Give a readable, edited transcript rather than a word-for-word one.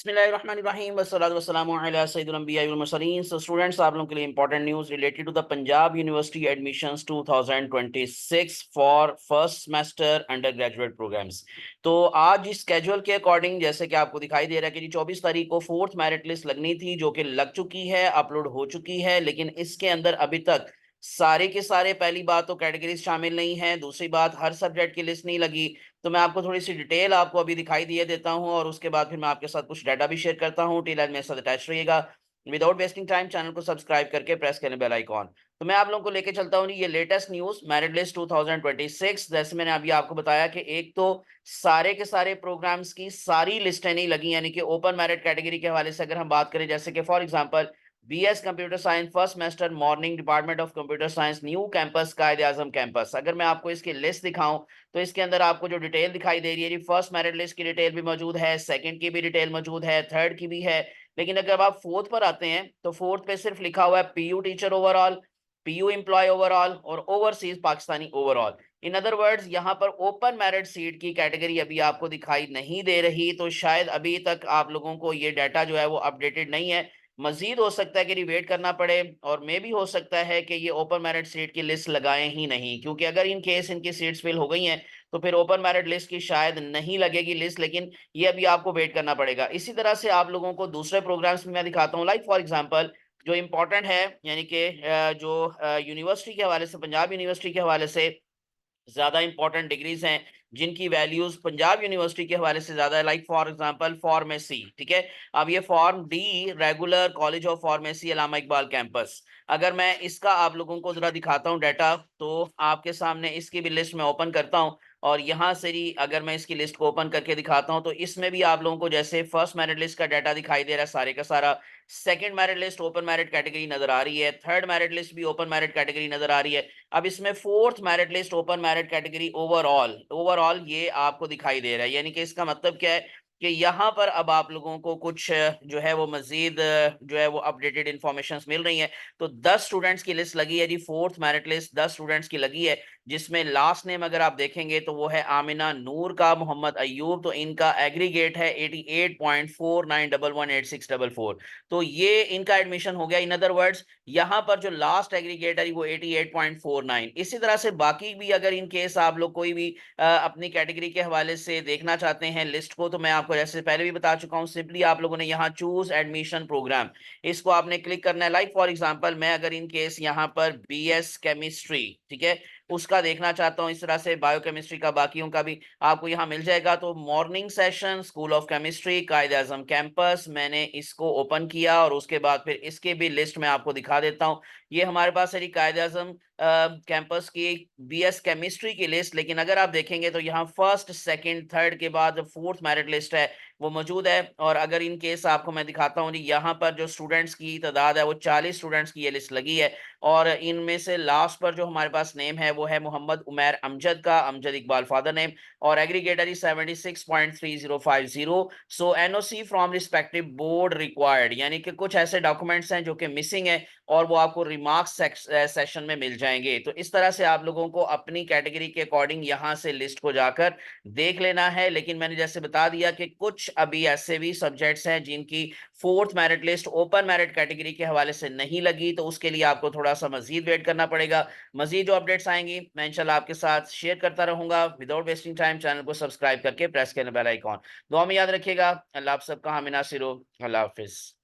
बिस्मिल्लाहिर्रहमानिर्रहीम वस्सलातु वस्सलामु अला सय्यिदिल अंबिया वल मुरसलीन। सो स्टूडेंट्स, आप लोगों के लिए important news related to the Punjab university admissions 2026 for first semester undergraduate programmes. तो आज इस स्केड्यूल के अकॉर्डिंग जैसे कि आपको दिखाई दे रहा है कि जी 24 तारीख को फोर्थ मेरिट लिस्ट लगनी थी, जो कि लग चुकी है, अपलोड हो चुकी है, लेकिन इसके अंदर अभी तक सारे के सारे, पहली बात तो कैटेगरीज शामिल नहीं है, दूसरी बात हर सब्जेक्ट की लिस्ट नहीं लगी। तो मैं आपको थोड़ी सी डिटेल आपको अभी दिखाई दिए देता हूं और उसके बाद फिर मैं आपके साथ कुछ डाटा भी शेयर करता हूं। टिल एंड मेरे साथ अटैच रहिएगा। विदाउट वेस्टिंग टाइम चैनल को सब्सक्राइब करके प्रेस करें बेल आइकॉन। तो मैं आप लोगों को लेके चलता हूं ये लेटेस्ट न्यूज मेरिट लिस्ट 2026। जैसे मैंने अभी आपको बताया कि एक तो सारे के सारे प्रोग्राम्स की सारी लिस्टें नहीं लगी, यानी कि ओपन मेरिट कैटेगरी के हवाले से अगर हम बात करें, जैसे कि for example BS computer science first semester morning department of computer science new campus Quaid Azam campus, अगर मैं आपको इसकी लिस्ट दिखाऊं तो इसके अंदर आपको जो डिटेल दिखाई दे रही है, फर्स्ट मेरिट लिस्ट की डिटेल भी मौजूद है, सेकंड की भी डिटेल मौजूद है, थर्ड की भी है। लेकिन अगर आप फोर्थ पर आते हैं तो फोर्थ पे सिर्फ लिखा हुआ है PU teacher overall, PU employ overall और overseas Pakistani overall. In other words यहाँ पर ओपन मेरिट सीट की कैटेगरी अभी आपको दिखाई नहीं दे रही, तो शायद अभी तक आप लोगों को ये डाटा जो है वो अपडेटेड नहीं है। मजीद हो सकता है कि रिवेट करना पड़े और मे भी हो सकता है कि ये ओपन मेरिट सीट की लिस्ट लगाएं ही नहीं, क्योंकि अगर इन केस इनकी सीट्स फिल हो गई हैं तो फिर ओपन मेरिट लिस्ट की शायद नहीं लगेगी लिस्ट, लेकिन ये अभी आपको वेट करना पड़ेगा। इसी तरह से आप लोगों को दूसरे प्रोग्राम्स में मैं दिखाता हूँ, लाइक फॉर एग्जांपल जो इंपॉर्टेंट है, यानी कि जो यूनिवर्सिटी के हवाले से, पंजाब यूनिवर्सिटी के हवाले से ज्यादा इंपॉर्टेंट डिग्रीज हैं जिनकी वैल्यूज पंजाब यूनिवर्सिटी के हवाले से ज्यादा है, लाइक फॉर एग्जांपल फार्मेसी। ठीक है, अब ये form D regular college of pharmacy Allama Iqbal campus, अगर मैं इसका आप लोगों को जरा दिखाता हूँ डाटा, तो आपके सामने इसकी भी लिस्ट में ओपन करता हूँ और यहाँ से ही अगर मैं इसकी लिस्ट को ओपन करके दिखाता हूँ तो इसमें भी आप लोगों को जैसे फर्स्ट मेरिट लिस्ट का डाटा दिखाई दे रहा है सारे का सारा, second merit list open merit category नजर आ रही है, थर्ड मेरिट लिस्ट भी ओपन मेरिट कैटेगरी नजर आ रही है। अब इसमें fourth merit list open merit category overall overall ये आपको दिखाई दे रहा है, यानी कि इसका मतलब क्या है कि यहाँ पर अब आप लोगों को कुछ जो है वो मजीद जो है वो अपडेटेड इंफॉर्मेशन मिल रही है। तो 10 स्टूडेंट्स की लिस्ट लगी है जी, फोर्थ मेरिट लिस्ट 10 स्टूडेंट्स की लगी है, जिसमें लास्ट नेम अगर आप देखेंगे तो वो है आमिना नूर का मोहम्मद अयूब, तो इनका एग्रीगेट है 88.49118644। तो ये इनका एडमिशन हो गया। इन अदर वर्ड्स यहाँ पर जो लास्ट एग्रीगेट है वो 88.49। इसी तरह से बाकी भी अगर इन केस आप लोग कोई भी अपनी कैटेगरी के हवाले से देखना चाहते हैं लिस्ट को, तो मैं आपको जैसे पहले भी बता चुका हूँ, सिंपली आप लोगों ने यहाँ चूज एडमिशन प्रोग्राम, इसको आपने क्लिक करना है। लाइक फॉर एग्जांपल मैं अगर इन केस यहाँ पर बीएस केमिस्ट्री, ठीक है, उसका देखना चाहता हूँ, इस तरह से बायोकेमिस्ट्री का बाकियों का भी आपको यहाँ मिल जाएगा। तो morning session school of chemistry Quaid Azam campus, मैंने इसको ओपन किया और उसके बाद फिर इसके भी लिस्ट में आपको दिखा देता हूँ। ये हमारे पास है कायद आजम कैंपस की बीएस केमिस्ट्री की लिस्ट, लेकिन अगर आप देखेंगे तो यहाँ फर्स्ट सेकंड थर्ड के बाद फोर्थ मेरिट लिस्ट है वो मौजूद है। और अगर इन केस आपको मैं दिखाता हूँ, यहाँ पर जो स्टूडेंट्स की तादाद है वो 40 स्टूडेंट्स की ये लिस्ट लगी है और इनमें से लास्ट पर जो हमारे पास नेम है वो है मोहम्मद उमैर अमजद का, अमजद इकबाल फादर नेम, और aggregator is 76.3050। So NOC from respective board required, यानी कि कुछ ऐसे डॉक्यूमेंट्स हैं जो कि मिसिंग है और वो आपको रिमार्क्स सेशन में मिल जाएंगे। तो इस तरह से आप लोगों को अपनी कैटेगरी के अकॉर्डिंग यहाँ से लिस्ट को जाकर देख लेना है। लेकिन मैंने जैसे बता दिया कि कुछ अभी ऐसे भी सब्जेक्ट्स हैं जिनकी fourth merit list open merit category के हवाले से नहीं लगी, तो उसके लिए आपको थोड़ा सा मजीद वेट करना पड़ेगा। मजीद जो अपडेट्स आएंगी मैं इंशाल्लाह आपके साथ शेयर करता रहूंगा। विदाउट वेस्टिंग टाइम चैनल को सब्सक्राइब करके प्रेस करना बेल आइकॉन। दुआ में याद रखिएगा। अल्लाह आप सबका हामी नासिर हो। अल्लाह हाफिज।